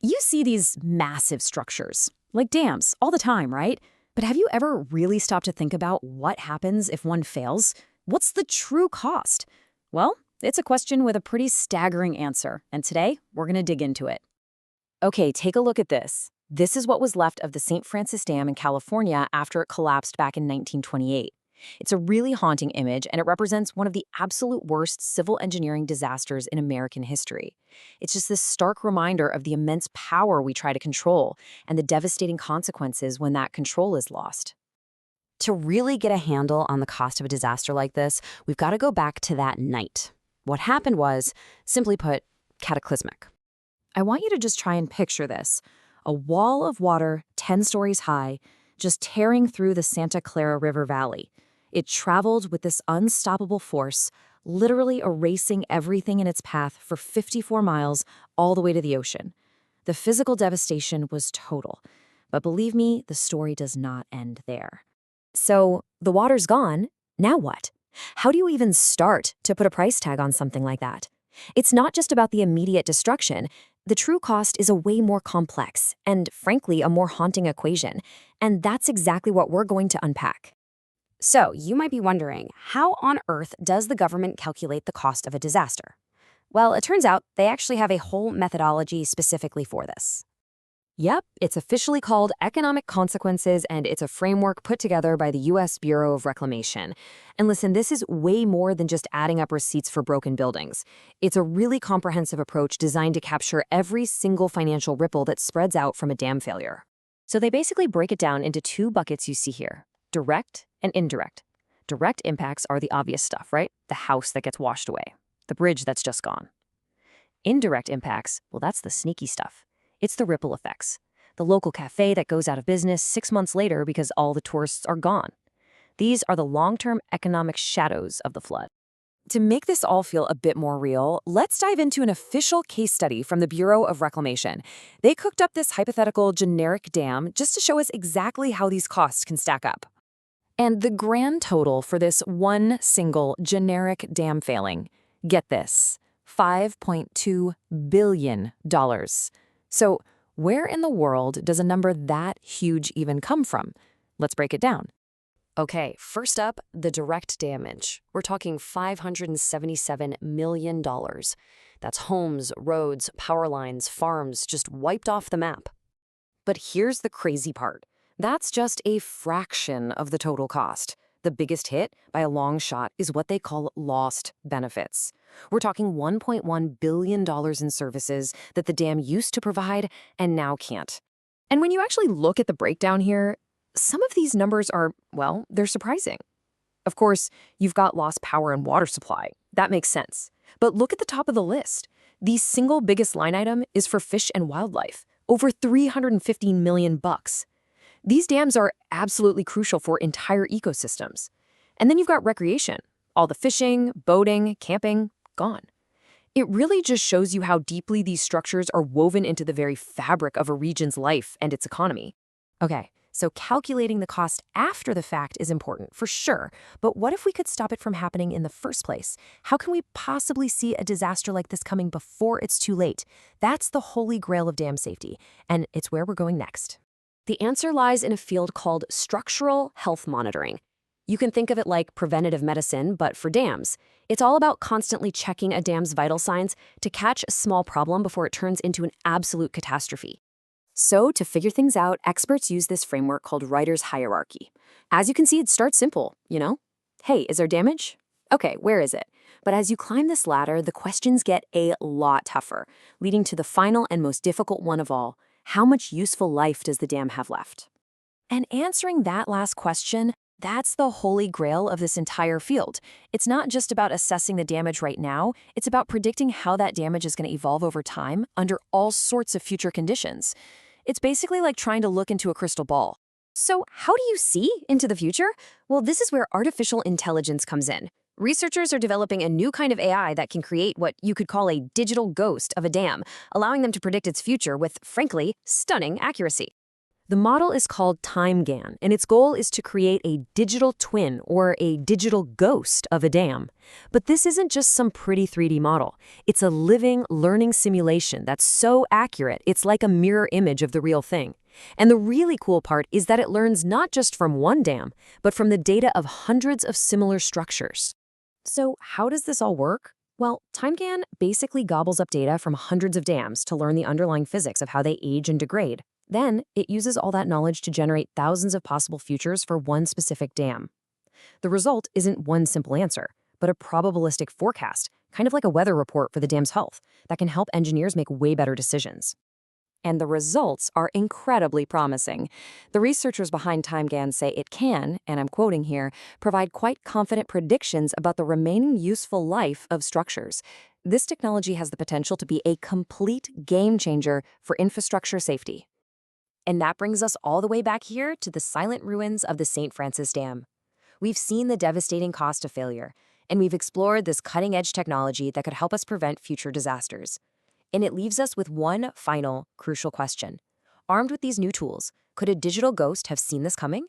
You see these massive structures, like dams, all the time, right? But have you ever really stopped to think about what happens if one fails? What's the true cost? Well, it's a question with a pretty staggering answer, and today we're going to dig into it. Okay, take a look at this. This is what was left of the St. Francis Dam in California after it collapsed back in 1928. It's a really haunting image, and it represents one of the absolute worst civil engineering disasters in American history. It's just this stark reminder of the immense power we try to control and the devastating consequences when that control is lost. To really get a handle on the cost of a disaster like this, we've got to go back to that night. What happened was, simply put, cataclysmic. I want you to just try and picture this. A wall of water 10 stories high, just tearing through the Santa Clara River Valley. It traveled with this unstoppable force, literally erasing everything in its path for 54 miles all the way to the ocean. The physical devastation was total. But believe me, the story does not end there. So, the water's gone. Now what? How do you even start to put a price tag on something like that? It's not just about the immediate destruction. The true cost is a way more complex and, frankly, a more haunting equation. And that's exactly what we're going to unpack. So, you might be wondering, how on earth does the government calculate the cost of a disaster? Well, it turns out they actually have a whole methodology specifically for this. Yep, it's officially called Economic Consequences, and it's a framework put together by the U.S. Bureau of Reclamation. And listen, this is way more than just adding up receipts for broken buildings. It's a really comprehensive approach designed to capture every single financial ripple that spreads out from a dam failure. So they basically break it down into two buckets you see here: direct and indirect. Direct impacts are the obvious stuff, right? The house that gets washed away, the bridge that's just gone. Indirect impacts, well, that's the sneaky stuff. It's the ripple effects. The local cafe that goes out of business 6 months later because all the tourists are gone. These are the long-term economic shadows of the flood. To make this all feel a bit more real, let's dive into an official case study from the Bureau of Reclamation. They cooked up this hypothetical generic dam just to show us exactly how these costs can stack up. And the grand total for this one single generic dam failing, get this, $5.2 billion. So where in the world does a number that huge even come from? Let's break it down. Okay, first up, the direct damage. We're talking $577 million. That's homes, roads, power lines, farms just wiped off the map. But here's the crazy part. That's just a fraction of the total cost. The biggest hit, by a long shot, is what they call lost benefits. We're talking $1.1 billion in services that the dam used to provide and now can't. And when you actually look at the breakdown here, some of these numbers are, well, they're surprising. Of course, you've got lost power and water supply. That makes sense. But look at the top of the list. The single biggest line item is for fish and wildlife, over $315 million. These dams are absolutely crucial for entire ecosystems. And then you've got recreation. All the fishing, boating, camping, gone. It really just shows you how deeply these structures are woven into the very fabric of a region's life and its economy. Okay, so calculating the cost after the fact is important, for sure. But what if we could stop it from happening in the first place? How can we possibly see a disaster like this coming before it's too late? That's the holy grail of dam safety, and it's where we're going next. The answer lies in a field called structural health monitoring. You can think of it like preventative medicine, but for dams. It's all about constantly checking a dam's vital signs to catch a small problem before it turns into an absolute catastrophe. So, to figure things out, experts use this framework called Ryder's hierarchy. As you can see, it starts simple, you know? Hey, is there damage? Okay, where is it? But as you climb this ladder, the questions get a lot tougher, leading to the final and most difficult one of all. How much useful life does the dam have left? And answering that last question, that's the holy grail of this entire field. It's not just about assessing the damage right now, it's about predicting how that damage is going to evolve over time under all sorts of future conditions. It's basically like trying to look into a crystal ball. So how do you see into the future? Well, this is where artificial intelligence comes in. Researchers are developing a new kind of AI that can create what you could call a digital ghost of a dam, allowing them to predict its future with, frankly, stunning accuracy. The model is called TimeGAN, and its goal is to create a digital twin or a digital ghost of a dam. But this isn't just some pretty 3D model. It's a living, learning simulation that's so accurate, it's like a mirror image of the real thing. And the really cool part is that it learns not just from one dam, but from the data of hundreds of similar structures. So how does this all work? Well, TimeGAN basically gobbles up data from hundreds of dams to learn the underlying physics of how they age and degrade. Then, it uses all that knowledge to generate thousands of possible futures for one specific dam. The result isn't one simple answer, but a probabilistic forecast, kind of like a weather report for the dam's health, that can help engineers make way better decisions. And the results are incredibly promising. The researchers behind TimeGAN say it can, and I'm quoting here, provide quite confident predictions about the remaining useful life of structures. This technology has the potential to be a complete game changer for infrastructure safety. And that brings us all the way back here to the silent ruins of the St. Francis Dam. We've seen the devastating cost of failure, and we've explored this cutting-edge technology that could help us prevent future disasters. And it leaves us with one final, crucial question. Armed with these new tools, could a digital ghost have seen this coming?